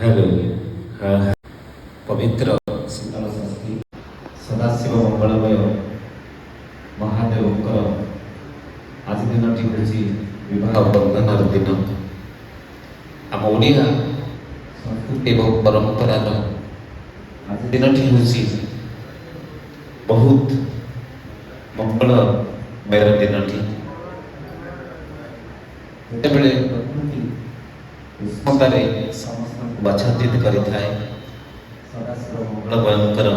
Hello पवित्र शीतल षष्ठी सदाशिव मंगलमय महादेवଙ୍କର आज दिनटी ହେଉଛି विवाह बंधनर दिन। आम ओडिया संस्कृति एवं परंपरार आज दिनटी ହେଉଛି बहुत मंगलमय दिनटी। ଯେତେବେଳେ ପ୍ରକୃତି ଉଷ୍ମତାରେ ସମସ୍ତଙ୍କୁ ବାଛାନ୍ତିତ କରିଥାଏ, ସଦାଶିବ ମଙ୍ଗଳମୟଙ୍କର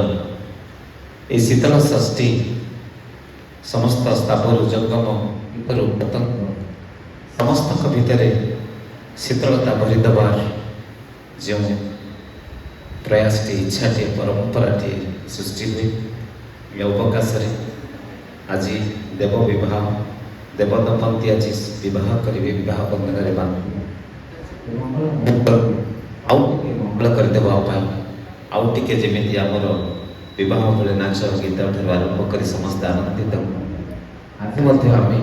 ଏହି ଶୀତଳ ଷଷ୍ଠୀ ସମସ୍ତ ସ୍ଥାବର ଜଙ୍ଗମ ଭିତରୁ ପତଙ୍ଗ ସମସ୍ତଙ୍କ ଭିତରେ ଶୀତଳତା ଭରିଦେବାର ଯେଉଁ ପ୍ରୟାସଟି ଇଚ୍ଛାଟିଏ ପରମ୍ପରାଟିଏ ସୃଷ୍ଟି ହୁଏ, ଏ ଅବକାଶରେ ଆଜି ଦେବ ବିବାହ ଦେବ ଦମ୍ପତି ଆଜି ବିବାହ କରିବେ, ବିବାହ ବନ୍ଧନରେ ବାନ୍ଧିବେ। ଆଉ ଟିକେ ମଙ୍ଗଳ କରିଦେବା ପାଇଁ ଆଉ ଟିକେ ଯେମିତି ଆମର ବିବାହ ବେଳେ ନାଚ ଗୀତ ଠାରୁ ଆରମ୍ଭ କରି ସମସ୍ତେ ଆନନ୍ଦିତ। ଆଜି ମଧ୍ୟ ଆମେ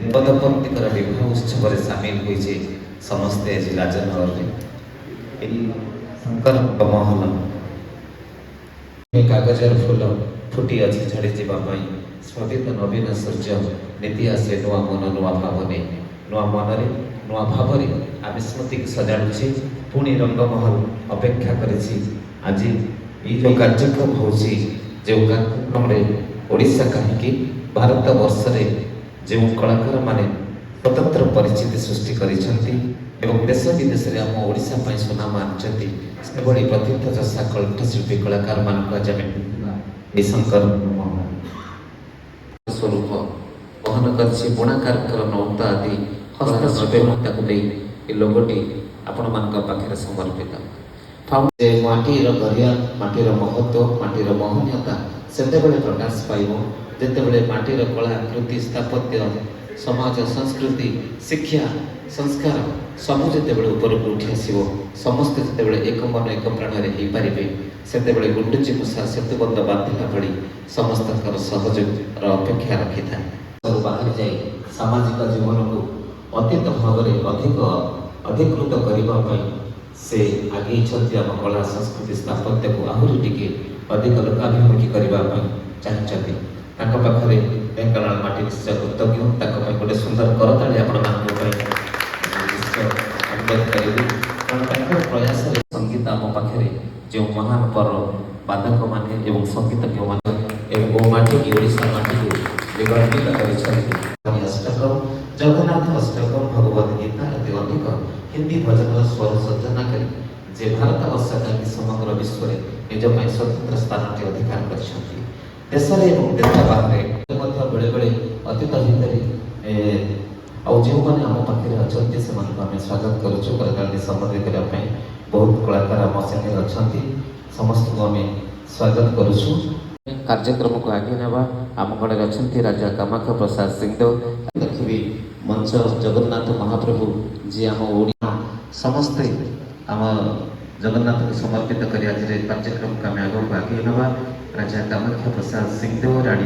ଦେବ ଦମ୍ପତିଙ୍କର ବିବାହ ଉତ୍ସବରେ ସାମିଲ ହୋଇଛେ ସମସ୍ତେ ଆଜି ରାଜନଗରରେ। ଏହି ଶଙ୍କରଙ୍କ ମହଲ କାଗଜର ଫୁଲ ଫୁଟି ଅଛି ଝଡ଼ି ଯିବା ପାଇଁ। ସ୍ଫଟିତ ନବୀନ ସୂର୍ଯ୍ୟ ନୀତି ଆସେ ନୂଆ ମନ ନୂଆ ଭାବନେ, ନୂଆ ମନରେ ନୂଆ ଭାବରେ ଆମେ ସ୍ମୃତିକୁ ସଜାଡ଼ୁଛେ। ପୁଣି ରଙ୍ଗମହଲ ଅପେକ୍ଷା କରିଛି। ଆଜି ଏଇ ଯେଉଁ କାର୍ଯ୍ୟକ୍ରମ ହେଉଛି, ଯେଉଁ କାର୍ଯ୍ୟକ୍ରମରେ ଓଡ଼ିଶା କାହିଁକି ଭାରତ ବର୍ଷରେ ଯେଉଁ କଳାକାରମାନେ ସ୍ୱତନ୍ତ୍ର ପରିଚିତି ସୃଷ୍ଟି କରିଛନ୍ତି ଏବଂ ଦେଶ ବିଦେଶରେ ଆମ ଓଡ଼ିଶା ପାଇଁ ସୁନାମ ଆଣିଛନ୍ତି, ସେଭଳି ପ୍ରଥିତ ଯଶା କଣ୍ଠଶିଳ୍ପୀ କଳାକାରମାନଙ୍କୁ ଆଜି ଆମେ ଏହି ଶଙ୍କର ସ୍ୱରୂପ ବହନ କରିଛି। ବୁଣାକାରଙ୍କର ନୌତ ଆଦି ହସ୍ତଶିଳ୍ପ ତାକୁ ନେଇ ଏ ଲୋଗୋଟି ଆପଣମାନଙ୍କ ପାଖରେ ସମର୍ପିତ। ଯେ ମାଟିର ଗରିଆ, ମାଟିର ମହତ୍ଵ, ମାଟିର ମହନୀୟତା ସେତେବେଳେ ପ୍ରକାଶ ପାଇବ ଯେତେବେଳେ ମାଟିର କଳା କୃତି ସ୍ଥାପତ୍ୟ ସମାଜ ସଂସ୍କୃତି ଶିକ୍ଷା ସଂସ୍କାର ସବୁ ଯେତେବେଳେ ଉପରକୁ ଉଠି ଆସିବ, ସମସ୍ତେ ଯେତେବେଳେ ଏକ ମନ ଏକ ପ୍ରାଣରେ ହେଇପାରିବେ, ସେତେବେଳେ ଗୁଣ୍ଡୁଚି ମୂଷା ସେତୁବନ୍ଧ ବାନ୍ଧିଲା ଭଳି ସମସ୍ତଙ୍କର ସହଯୋଗର ଅପେକ୍ଷା ରଖିଥାଏ। ବାହାରି ଯାଇ ସାମାଜିକ ଜୀବନକୁ ଅତୀତ ଭାବରେ ଅଧିକୃତ କରିବା ପାଇଁ ସେ ଆଗେଇଛନ୍ତି। ଆମ କଳା ସଂସ୍କୃତି ସ୍ଥାପତ୍ୟକୁ ଆହୁରି ଟିକେ ଅଧିକ ଲୋକାଭିମୁଖୀ କରିବା ପାଇଁ ଚାହିଁଛନ୍ତି। ତାଙ୍କ ପାଖରେ ଢେଙ୍କାନାଳ ମାଟି ନିଶ୍ଚୟ କୃତଜ୍ଞ। ତାଙ୍କ ପାଇଁ ଗୋଟେ ସୁନ୍ଦର କରତାଳି ଆପଣମାନଙ୍କ ପାଇଁ ନିଶ୍ଚୟ ଅନୁରୋଧ କରିବି, କାରଣ ତାଙ୍କର ପ୍ରୟାସରେ ସଙ୍ଗୀତ ଆମ ପାଖରେ ଯେଉଁ ମହାନ ପର ବାଦକମାନେ ଏବଂ ସଙ୍ଗୀତଜ୍ଞମାନେ ଏବଂ ମାଟିକି ଓଡ଼ିଶା ମାଟିକୁ ଗର୍ବିତ କରିଛନ୍ତି। ଅଷ୍ଟକମ୍, ଜଗନ୍ନାଥ ଅଷ୍ଟକମ୍, ଭଗବତ ଗୀତା ଆଦି ଅନେକ ହିନ୍ଦୀ ଭଜନର ସ୍ୱର ସଜ୍ଜନା କରି ଯେ ଭାରତ ବର୍ଷ କାହିଁକି ସମଗ୍ର ବିଶ୍ୱରେ ନିଜ ପାଇଁ ସ୍ୱତନ୍ତ୍ର ସ୍ଥାନଟି ଅଧିକାର କରିଛନ୍ତି। ଦେଶରେ ଏବଂ ଦେଶ ବାହାରେ ମଧ୍ୟ ବେଳେବେଳେ ଅତୀତ ଭିତରେ ଆଉ ଯେଉଁମାନେ ଆମ ପାଖରେ ଅଛନ୍ତି ସେମାନଙ୍କୁ ଆମେ ସ୍ୱାଗତ କରୁଛୁ। କରତାଳି ସମ୍ବୋଧିତ କରିବା ପାଇଁ ବହୁତ କଳାକାର ଆମ ସାଙ୍ଗରେ ଅଛନ୍ତି, ସମସ୍ତଙ୍କୁ ଆମେ ସ୍ୱାଗତ କରୁଛୁ। କାର୍ଯ୍ୟକ୍ରମକୁ ଆଗେଇ ନେବା ଆମ ଗଣରେ ଅଛନ୍ତି ରାଜା କାମାଖ୍ୟା ପ୍ରସାଦ ସିଂହଦେଓ। ଦେଖିବି ମଞ୍ଚ ଜଗନ୍ନାଥ ମହାପ୍ରଭୁ ଯିଏ ଆମ ଓଡ଼ିଆ ସମସ୍ତେ ଆମ ଜଗନ୍ନାଥକୁ ସମର୍ପିତ କରି ଆଜିର କାର୍ଯ୍ୟକ୍ରମକୁ ଆମେ ଆଗକୁ ଆଗେଇ ନେବା। ରାଜା କାମାଖ୍ୟା ପ୍ରସାଦ ସିଂହଦେଓ, ରାଣୀ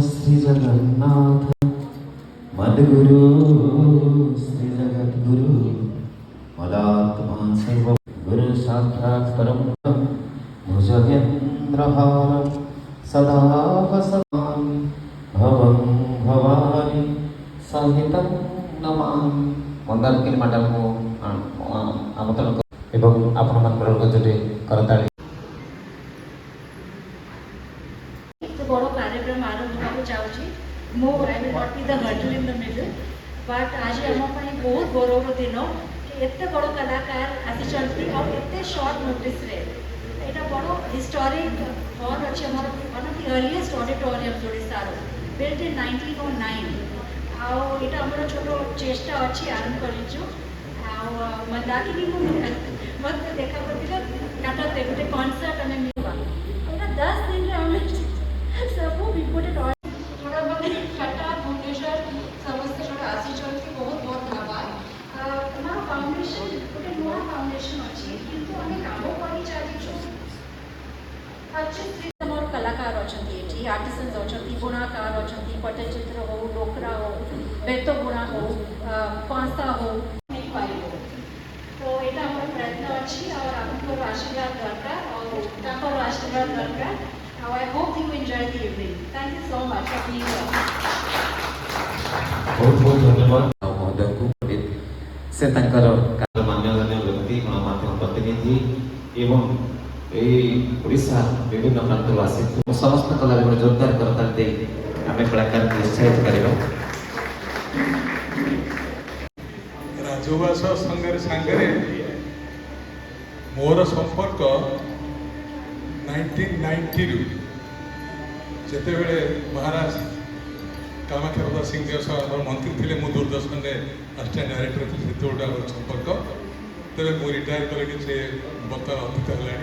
ଶ୍ରୀ ଜଗନ୍ନାଥ ମଦଗୁରୁ ଶ୍ରୀ ଜଗଦ୍ଗୁରୁ ମଦାତ୍ମା ସର୍ବ गुरु साक्षात् परम भुजगेन्द्रहार सदा वसमामि भवं भवानी सहितं नमामि। मंदारगिरी मैडम को आमंत्रण एवं आपनମାନଙ୍କର ଗଜରେ କରତାଳି। ଏତେ ବଡ଼ କାର୍ଯ୍ୟକ୍ରମ ଆରମ୍ଭ ହେବାକୁ ଯାଉଛି। ମୁଁ I will not be the hurdle in the middle, but ଆଜି ଆମ ପାଇଁ ବହୁତ ଗୌରବର ଦିନ। ଏତେ ବଡ଼ କଳାକାର ଆସିଛନ୍ତି ଆଉ ଏତେ ସର୍ଟ ନୋଟିସ୍ରେ। ଏଇଟା ବଡ଼ ହିଷ୍ଟୋରିକ୍ ହଲ୍ ଅଛି ଆମର, ୱାନ୍ ଅଫ୍ ଦି ଅର୍ଲିଏଷ୍ଟ ଅଡିଟୋରିୟମ୍ ଓଡ଼ିଶାର, ବିଲ୍ଟ ଇନ୍ 1909। ଆଉ ଏଇଟା ଆମର ଛୋଟ ଚେଷ୍ଟା ଅଛି, ଆରମ୍ଭ କରିଛୁ। ଆଉ ମନ୍ଦାକିନୀ ମୋତେ ଦେଖା କରିଥିଲେ କାଟତେ ଗୋଟେ କନସର୍ଟ ଆମେ ମିଳିବା। ଏଇଟା 10 ଦିନରେ ଆମେ ସବୁ ଇମ୍ପୋର୍ଟେଣ୍ଟ ଯୋଉଟାମାନେ କଟକ ଭୁବନେଶ୍ୱର ସମସ୍ତେ ଯୋଉଟା ଆସିଛନ୍ତି, ବହୁତ ବହୁତ ଧନ୍ୟବାଦ। ଆମର ଫାଉଣ୍ଡେସନ୍ ଗୋଟେ ନୂଆ ଫାଉଣ୍ଡେସନ୍ ଅଛି, କିନ୍ତୁ ଆମେ କାମ କରି ଚାଲିଛୁ। 25 ଆମର କଳାକାର ଅଛନ୍ତି, ଏଠି ଆର୍ଟିସାନ୍ସ ଅଛନ୍ତି, ବୁଣାକାର ଅଛନ୍ତି, ପଟ୍ଟଚିତ୍ର ହଉ, ଡୋକରା ହଉ, ବେତ ବୁଣା ହଉ, କଂସା ହଉ, ହେଇପାରିବ। आशीर्वाद दरकार और तापर आशीर्वाद दरकार. Now I hope you enjoy the evening. Thank you so much for being here. बहुत बहुत धन्यवाद महोदय को से मान्यगण्य व्यक्ति गणमाध्यम प्रतिनिधि एवं ओडिशा विभिन्न प्रांतरू आसी समस्त कला जोरदार करताल दे आम कलाकार उत्साहित करवा राजवास संगरे सांगरे मोर संपर्क 1990 जेते बेले महाराज कामाख्या प्रसाद सिंह देव मंत्री थे मु दूरदर्शन में असिस्टेंट डायरेक्टर थी से संपर्क तेरे मु रिटायर कले से बर्तमान अतीत है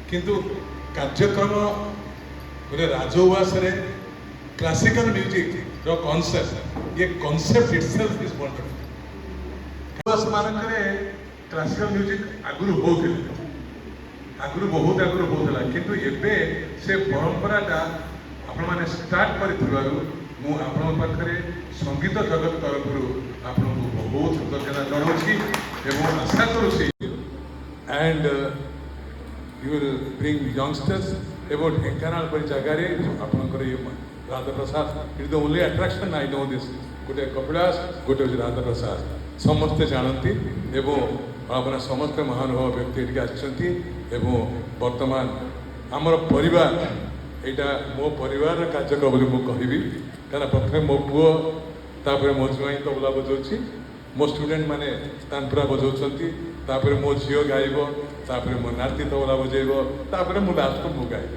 किंतु कार्यक्रम गोटे राजउवास क्लासिकल म्यूजिक रो कॉन्सेप्ट ये कॉन्सेप्ट इटसेल्फ इज वंडरफुल उवास मानकरे क्लासिकल म्यूजिक आगुरु बहुत आगुरु होता किंतु एबे से परंपराटा आपण माने स्टार्ट करिथिबारु मु आपण पाखरे संगीत जगत तरफरु आपनको बहुत कृतज्ञता जनाउछि एवं आशा करूछि and you will bring youngsters एबो ढेंकानाल पर जगारे आपनकर ये Radha Prasad it is the only attraction I know this गोटे कपिलास गोटे राधा प्रसाद समस्ते जानती एवं अपना समस्त महानुभाव व्यक्ति एटिके आछंती एवं वर्तमान आमर परिवार यहाँ मो परिवार कार्यक्रम बोली मुझे कहबी क्या प्रथम मो पुओ तापर मो जुआई तबला बजाऊँगी मो स्टूडेंट माने तानपुरा बजाऊँच मो झील गाइब तापर मो नाती तबला बजेब तापर मु लास्ट को मु गाइब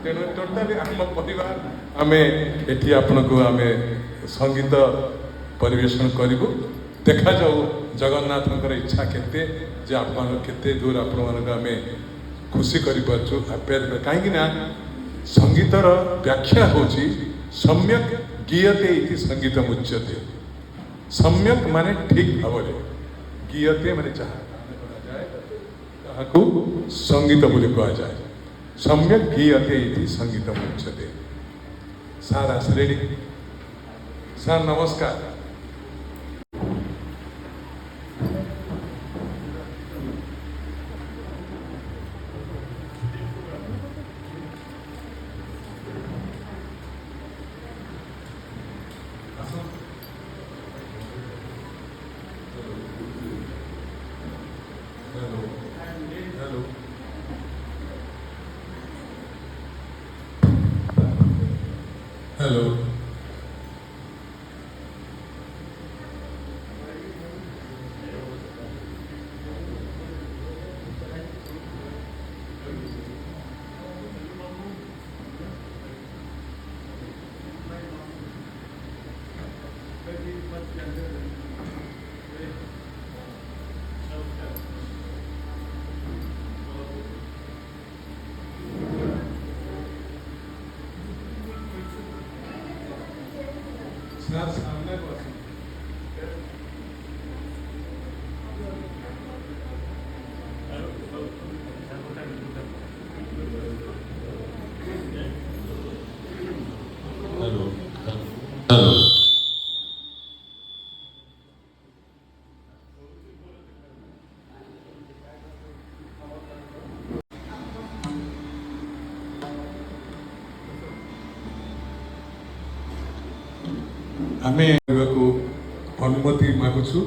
तेणु टोटाली आम परिवार आम एटी आपण को आम संगीत परिवेशन करूँ देखा जाऊ जगन्नाथंकर इच्छा केते जे आपण केते दूर आपण मानक आम खुशी करिपारछु कहीं संगीतर व्याख्या होची सम्यक गीयते इति संगीत मुच्यते सम्यक माने ठीक भावरे गीयते माने जहाँ संगीत बोली कह जाए सम्यक गीयते इति संगीत मुच्यते सार आसरे सार नमस्कार हेलो सर सामने हेलो हेलो आमे को अनुमति मागुछु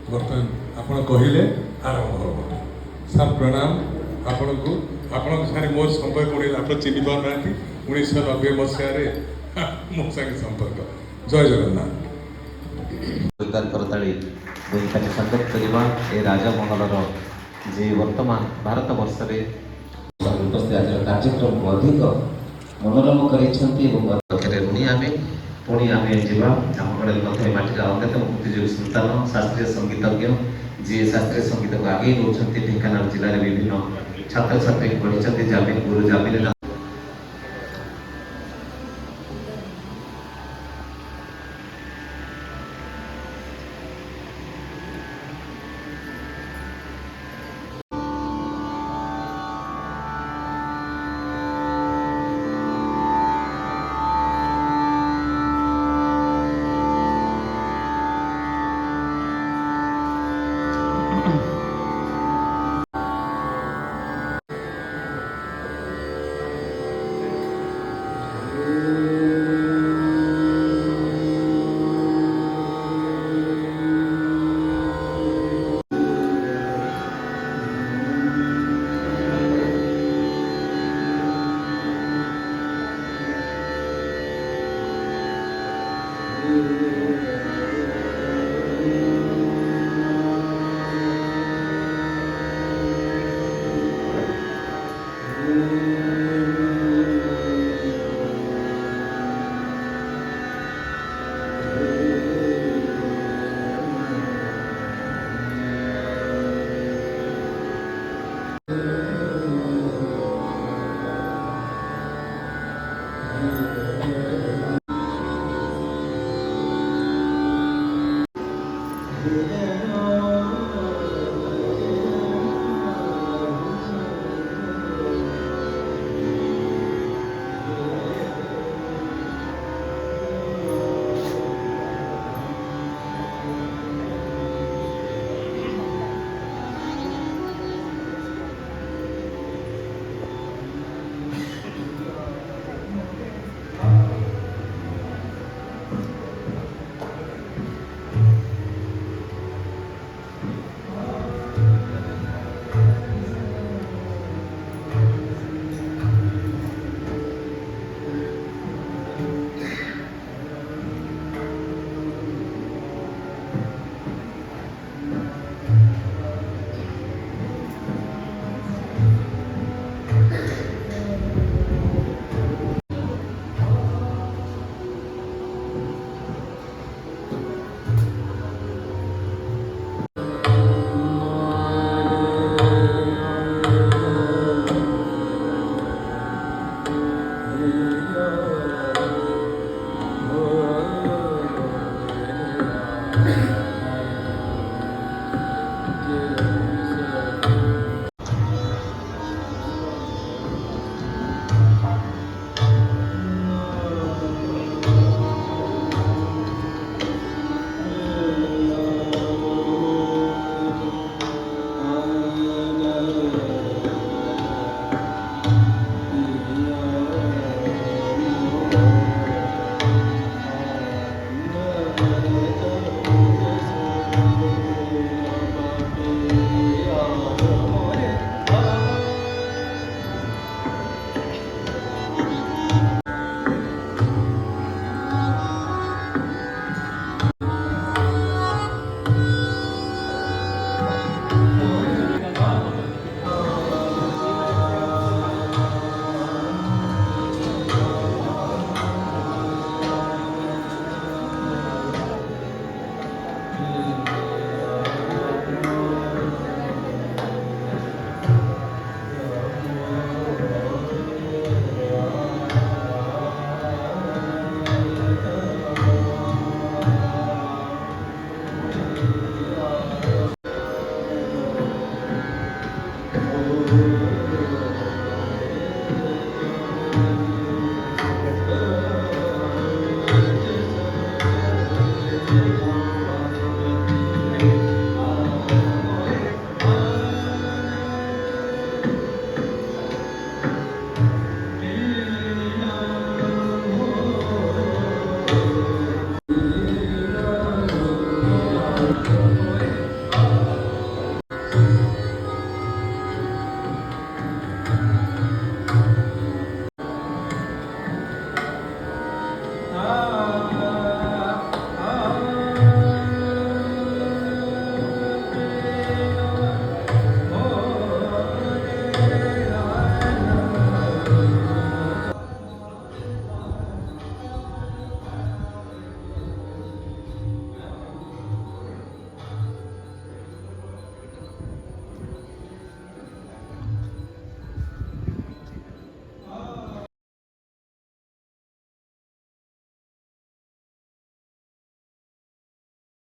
बर्तमान आपण कहले आरंभ हो सर प्रणाम आपण को आपण सारे मोर संपर्क पड़े आप चिन्ह पार ना 1990 मसीह मो संगे संपर्क जय जगन्नाथ जोरदार करताली भूमिका संगत करवा ए राजमहलर जे वर्तमान भारत वर्ष में उपस्थित आज कार्यक्रम को अधिक मनोरम कर ऋणी आमे पुणी आम जावा आम कड़े माटिर अन्यतम प्रतियोगी सन्तान शास्त्रीय संगीतज्ञ जी शास्त्रीय संगीत को आगे नौकरी ढेंकानाल जिले में विभिन्न छात्र छात्री पढ़ी जामिन गुरु जामिन Oh